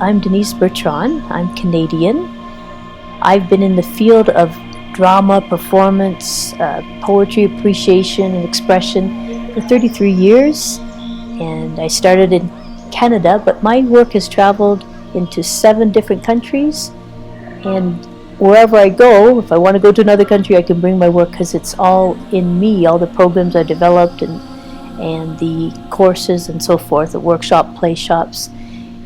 I'm Denise Bertrand. I'm Canadian. I've been in the field of drama, performance, poetry appreciation and expression for 33 years. And I started in Canada, but my work has traveled into 7 different countries. And wherever I go, if I want to go to another country, I can bring my work because it's all in me, all the programs I developed and the courses and so forth, the workshop, play shops.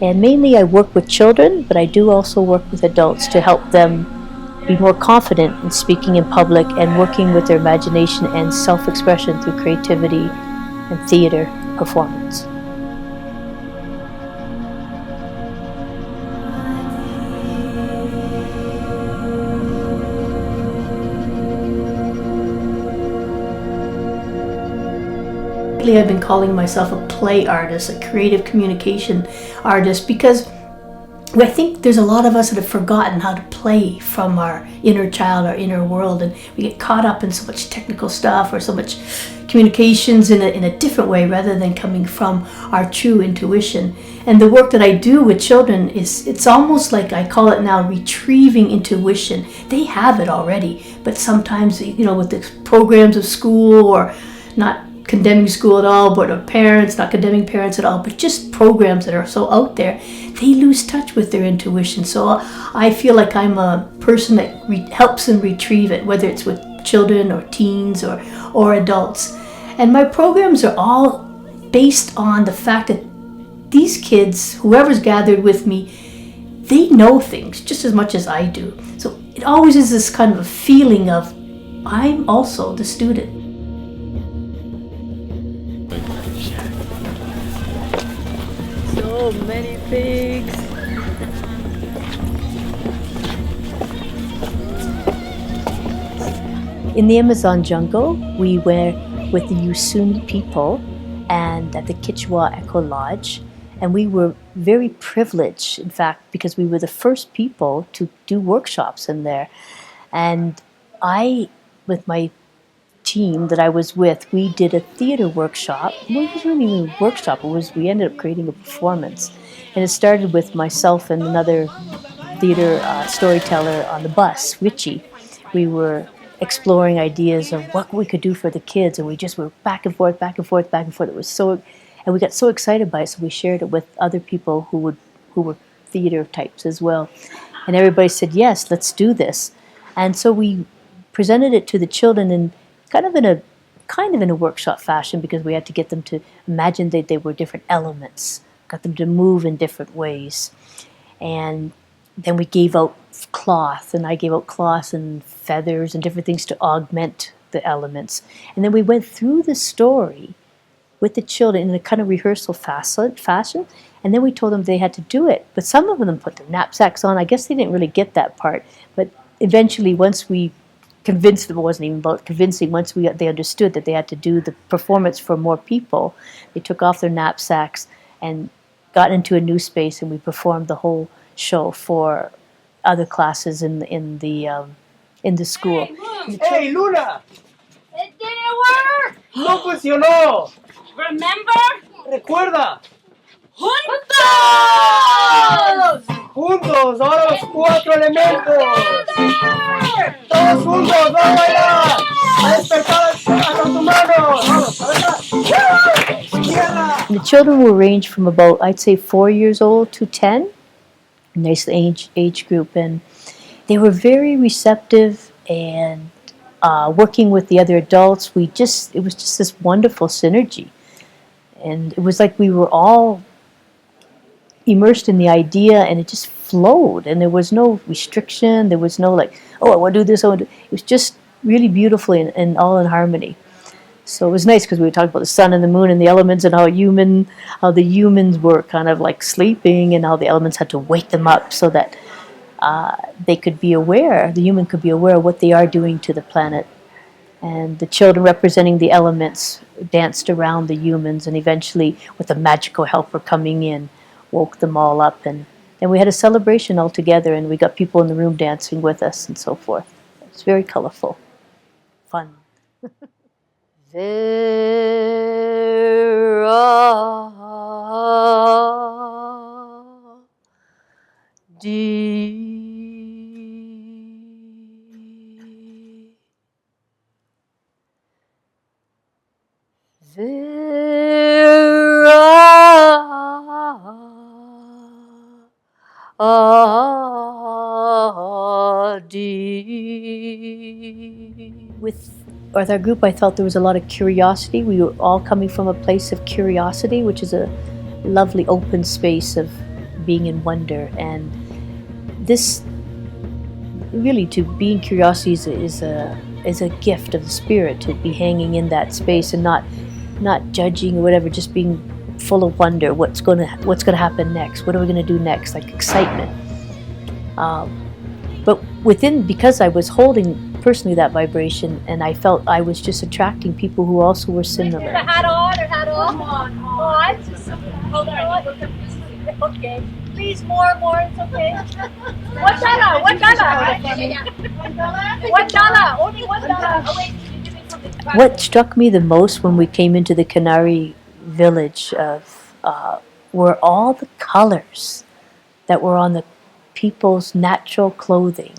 And mainly I work with children, but I do also work with adults to help them be more confident in speaking in public and working with their imagination and self-expression through creativity and theater performance. Lately I've been calling myself a play artist, a creative communication artist, because I think there's a lot of us that have forgotten how to play from our inner child, our inner world, and we get caught up in so much technical stuff or so much communications in a different way rather than coming from our true intuition. And the work that I do with children it's almost like I call it now retrieving intuition. They have it already, but sometimes, with the programs of school, or not condemning school at all, but parents, not condemning parents at all, but just programs that are so out there, they lose touch with their intuition. So I feel like I'm a person that helps them retrieve it, whether it's with children or teens or adults. And my programs are all based on the fact that these kids, whoever's gathered with me, they know things just as much as I do. So it always is this kind of a feeling of, I'm also the student. So many pigs. In the Amazon jungle, we were with the Yusuni people and at the Kichwa Eco Lodge, and we were very privileged, in fact, because we were the first people to do workshops in there. And I, with my team that I was with, we did a theater workshop. Well, it wasn't even a workshop, we ended up creating a performance. And it started with myself and another theater storyteller on the bus, Richie. We were exploring ideas of what we could do for the kids, and we just were back and forth, back and forth, back and forth. It was so, and we got so excited by it, so we shared it with other people who were theater types as well. And everybody said, yes, let's do this. And so we presented it to the children in kind of in a workshop fashion, because we had to get them to imagine that they were different elements, got them to move in different ways. And then we gave out cloth, and I gave out cloth and feathers and different things to augment the elements. And then we went through the story with the children in a kind of rehearsal fashion, and then we told them they had to do it. But some of them put their knapsacks on. I guess they didn't really get that part. But eventually, once we convinced them, it wasn't even about convincing, once they understood that they had to do the performance for more people, they took off their knapsacks and got into a new space, and we performed the whole show for other classes in the school. Hey, Luna! It didn't work! No funcionó! Remember? Recuerda! Juntos! Juntos, ahora los 4 elementos. Together! Todos juntos, vamos a bailar. A despertar a los humanos. Vamos, a ver. Izquierda. The children will range from about, I'd say, 4 years old to 10. Nice age group, and they were very receptive and working with the other adults. It was just this wonderful synergy, and it was like we were all immersed in the idea, and it just flowed, and there was no restriction. There was no like, oh, I want to do this. It was just really beautifully and all in harmony. So it was nice because we were talking about the sun and the moon and the elements, and how the humans were kind of like sleeping, and how the elements had to wake them up so that they could be aware, the human could be aware of what they are doing to the planet. And the children representing the elements danced around the humans, and eventually, with a magical helper coming in, woke them all up. And we had a celebration all together, and we got people in the room dancing with us and so forth. It's very colorful, fun. Vera, With our group, I felt there was a lot of curiosity. We were all coming from a place of curiosity, which is a lovely open space of being in wonder. And this really, to be in curiosity is a gift of the spirit, to be hanging in that space and not judging or whatever, just being full of wonder. What's gonna happen next? What are we gonna do next? Like excitement. But because I was holding personally that vibration, and I felt I was just attracting people who also were similar. Her hat on, her hat on. Come on. Oh, I'm just hold on. Okay. Please, more, it's okay. $1, $1. $1? Only $1. Oh, wait, you give me something. What struck me the most when we came into the Canary village were all the colors that were on the people's natural clothing.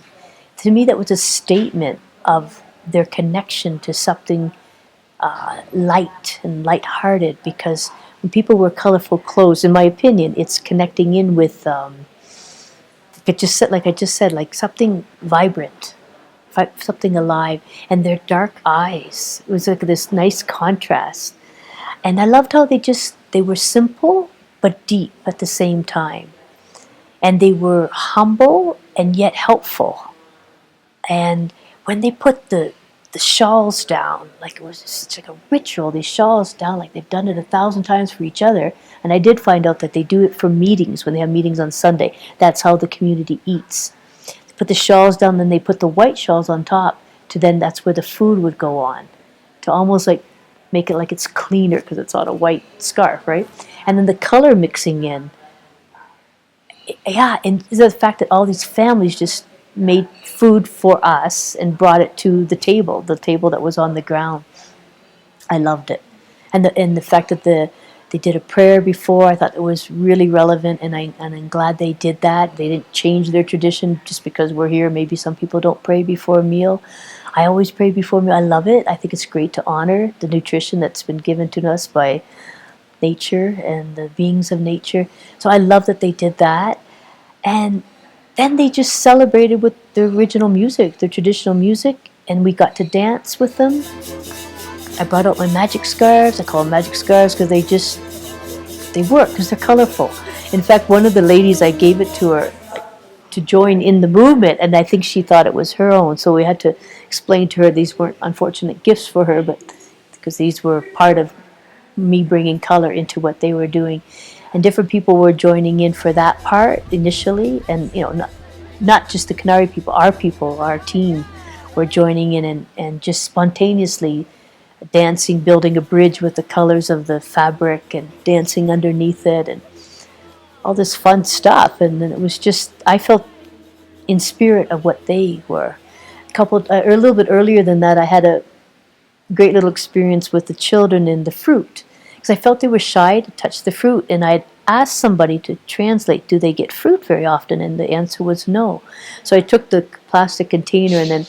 To me, that was a statement of their connection to something light and lighthearted, because when people wear colorful clothes, in my opinion, it's connecting in with, like I just said, like something vibrant, something alive, and their dark eyes. It was like this nice contrast. And I loved how they were simple but deep at the same time. And they were humble and yet helpful. And when they put the shawls down, like it was just like a ritual, these shawls down, like they've done it 1,000 times for each other. And I did find out that they do it for meetings, when they have meetings on Sunday. That's how the community eats. They put the shawls down, then they put the white shawls on top, that's where the food would go on, to almost like make it like it's cleaner because it's on a white scarf, right? And then the color mixing in. Yeah, and the fact that all these families just made food for us and brought it to the table that was on the ground. I loved it. And the fact that they did a prayer before, I thought it was really relevant, and I'm glad they did that. They didn't change their tradition just because we're here. Maybe some people don't pray before a meal. I always pray before a meal. I love it. I think it's great to honor the nutrition that's been given to us by nature and the beings of nature. So I love that they did that. And then they just celebrated with the original music, the traditional music, and we got to dance with them. I brought out my magic scarves. I call them magic scarves because they work, because they're colorful. In fact, one of the ladies, I gave it to her to join in the movement, and I think she thought it was her own. So we had to explain to her these weren't unfortunate gifts for her, but because these were part of me bringing color into what they were doing. And different people were joining in for that part initially, and not just the Canary people, our team were joining in and just spontaneously dancing, building a bridge with the colors of the fabric and dancing underneath it and all this fun stuff. And then it was just, I felt in spirit of what they were. A little bit earlier than that, I had a great little experience with the children in the fruit, because I felt they were shy to touch the fruit, and I'd asked somebody to translate, do they get fruit very often? And the answer was no. So I took the plastic container and then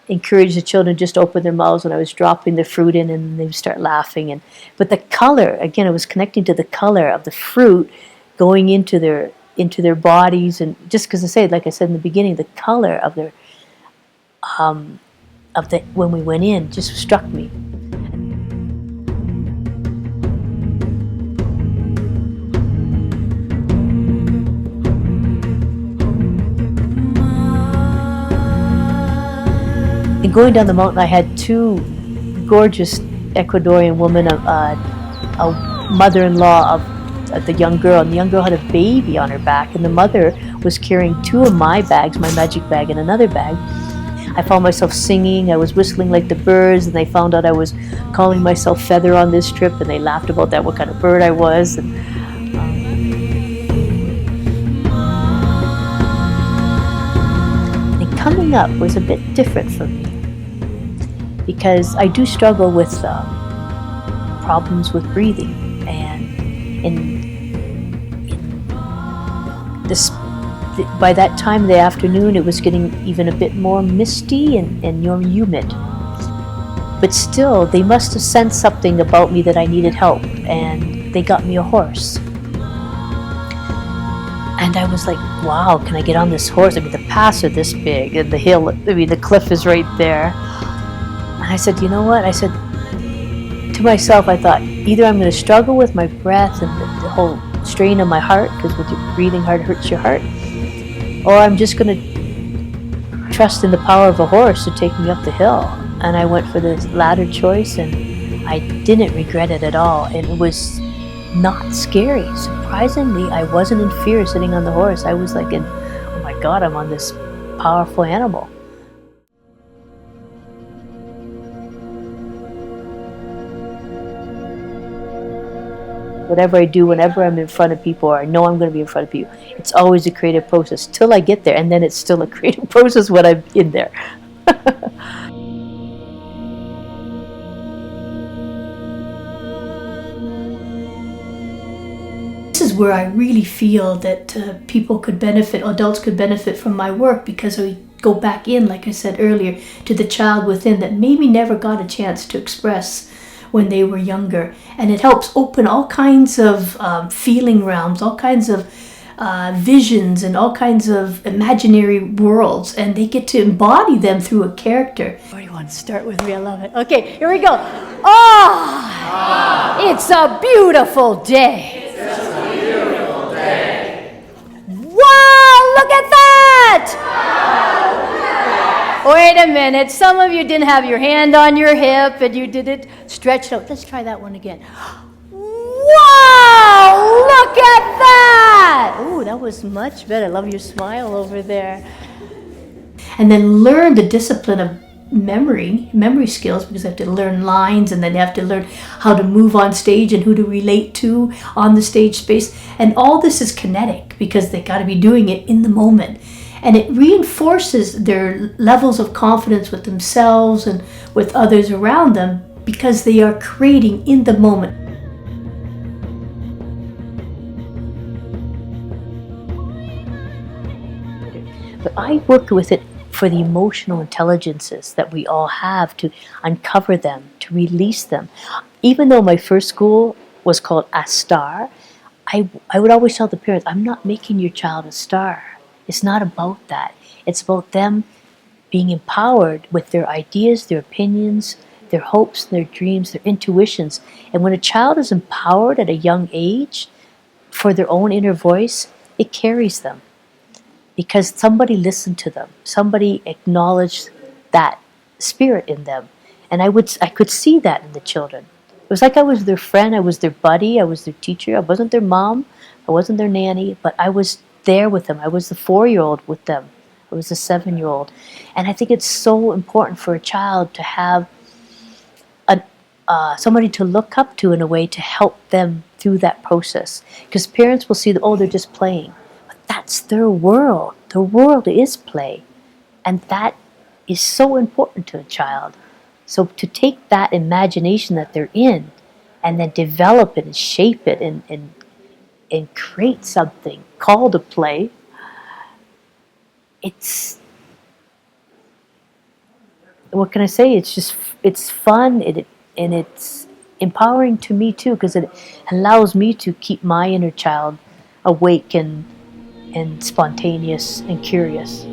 encouraged the children just to open their mouths when I was dropping the fruit in, and they would start laughing. But the color, again, it was connecting to the color of the fruit going into their bodies, and just because like I said in the beginning, the color of their when we went in just struck me. And going down the mountain, I had two gorgeous Ecuadorian women, a mother-in-law of the young girl, and the young girl had a baby on her back, and the mother was carrying two of my bags, my magic bag and another bag. I found myself singing, I was whistling like the birds, and they found out I was calling myself Feather on this trip, and they laughed about that, what kind of bird I was. And coming up was a bit different for me, because I do struggle with problems with breathing, and in this by that time of the afternoon, it was getting even a bit more misty and more humid. But still, they must have sensed something about me that I needed help, and they got me a horse. And I was like, wow, can I get on this horse? I mean, the paths are this big, and the hill, I mean, the cliff is right there. And I said, you know what? I said to myself, I thought, either I'm going to struggle with my breath and the whole strain of my heart, because with your breathing hard hurts your heart, or I'm just going to trust in the power of a horse to take me up the hill. And I went for the latter choice, and I didn't regret it at all. And it was not scary. Surprisingly, I wasn't in fear sitting on the horse. I was like, oh my God, I'm on this powerful animal. Whatever I do, whenever I'm in front of people, or I know I'm going to be in front of people, it's always a creative process till I get there, and then it's still a creative process when I'm in there. This is where I really feel that people could benefit, adults could benefit from my work, because we go back in, like I said earlier, to the child within that maybe never got a chance to express when they were younger. And it helps open all kinds of feeling realms, all kinds of visions, and all kinds of imaginary worlds, and they get to embody them through a character. What do you want to start with me? I love it. Okay, here we go. It's a beautiful day. Wow, look at that! Wait a minute, some of you didn't have your hand on your hip and you did it stretched out. Let's try that one again. Wow, look at that! Ooh, that was much better. I love your smile over there. And then learn the discipline of memory skills, because they have to learn lines, and then they have to learn how to move on stage and who to relate to on the stage space. And all this is kinetic, because they got to be doing it in the moment. And it reinforces their levels of confidence with themselves and with others around them, because they are creating in the moment. But I work with it for the emotional intelligences that we all have, to uncover them, to release them. Even though my first school was called A Star, I would always tell the parents, I'm not making your child a star. It's not about that. It's about them being empowered with their ideas, their opinions, their hopes, their dreams, their intuitions. And when a child is empowered at a young age for their own inner voice, it carries them. Because somebody listened to them, somebody acknowledged that spirit in them, and I could see that in the children. It was like I was their friend, I was their buddy, I was their teacher. I wasn't their mom, I wasn't their nanny, but I was there with them. I was the 4-year-old with them. I was the 7-year-old, and I think it's so important for a child to have somebody to look up to in a way to help them through that process. Because parents will see that, oh, they're just playing. That's their world. The world is play. And that is so important to a child. So to take that imagination that they're in and then develop it and shape it and create something called a play, it's, what can I say? It's fun, and it's empowering to me too, because it allows me to keep my inner child awake and spontaneous and curious.